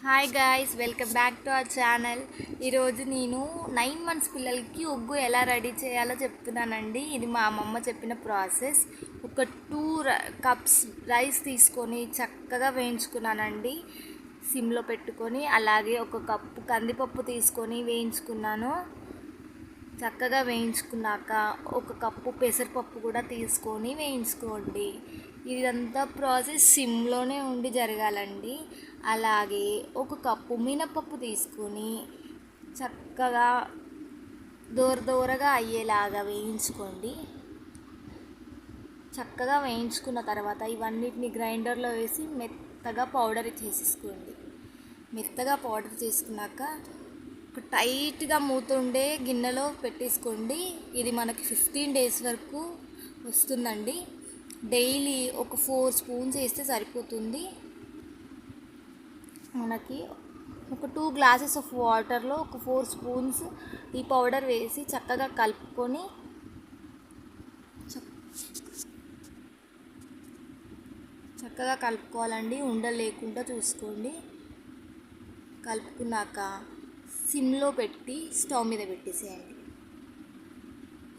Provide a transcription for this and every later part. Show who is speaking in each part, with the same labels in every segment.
Speaker 1: Hi guys, welcome back to our channel. ఈరోజు నేను 9 months పిల్లలకి ఉగ్గు ఎలా రెడీ చేయాలో చెప్తున్నానండి. ఇది మా అమ్మమ్మ చెప్పిన ప్రాసెస్. ఒక 2 cups రైస్ తీసుకొని చక్కగా వేయించుకున్నానండి సిమ్లో పెట్టుకొని. అలాగే ఒక కప్పు కందిపప్పు తీసుకొని వేయించుకున్నాను. చక్కగా వేయించుకున్నాక ఒక కప్పు పెసరపప్పు కూడా తీసుకొని వేయించుకోండి. ఇదంతా ప్రాసెస్ సిమ్లోనే ఉండి జరగాలండి. అలాగే ఒక కప్పు మినపప్పు తీసుకొని చక్కగా దోరగా అయ్యేలాగా వేయించుకోండి. చక్కగా వేయించుకున్న తర్వాత ఇవన్నిటిని గ్రైండర్లో వేసి మెత్తగా పౌడర్ చేసేసుకోండి. మెత్తగా పౌడర్ చేసుకున్నాక ఒక టైట్గా మూతుండే గిన్నెలో పెట్టేసుకోండి. ఇది మనకి 15 days వరకు వస్తుందండి. డైలీ ఒక 4 spoons వేస్తే సరిపోతుంది. మనకి ఒక 2 glasses ఆఫ్ వాటర్లో ఒక 4 spoons ఈ పౌడర్ వేసి చక్కగా కలుపుకొని చక్కగా కలుపుకోవాలండి. ఉండలు లేకుండా చూసుకోండి. కలుపుకున్నాక సిమ్లో పెట్టి స్టవ్ మీద పెట్టేసేయండి.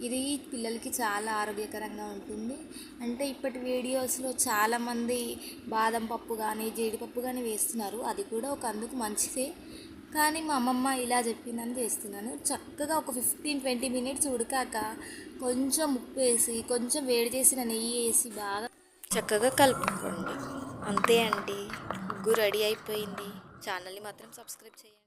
Speaker 1: ఇది పిల్లలకి చాలా ఆరోగ్యకరంగా ఉంటుంది. అంటే ఇప్పటి వీడియోస్లో చాలామంది బాదం పప్పు కానీ జీడిపప్పు కానీ వేస్తున్నారు. అది కూడా ఒక అందుకు మంచిదే, కానీ మా అమ్మమ్మ ఇలా చెప్పిందని చేస్తున్నాను. చక్కగా ఒక 15-20 minutes ఉడికాక కొంచెం ఉప్పు వేసి కొంచెం వేడి చేసిన నెయ్యి వేసి బాగా చక్కగా కలుపుకోండి. అంతే అండి, ఉగ్గు రెడీ అయిపోయింది. ఛానల్ని మాత్రం సబ్స్క్రైబ్ చేయండి.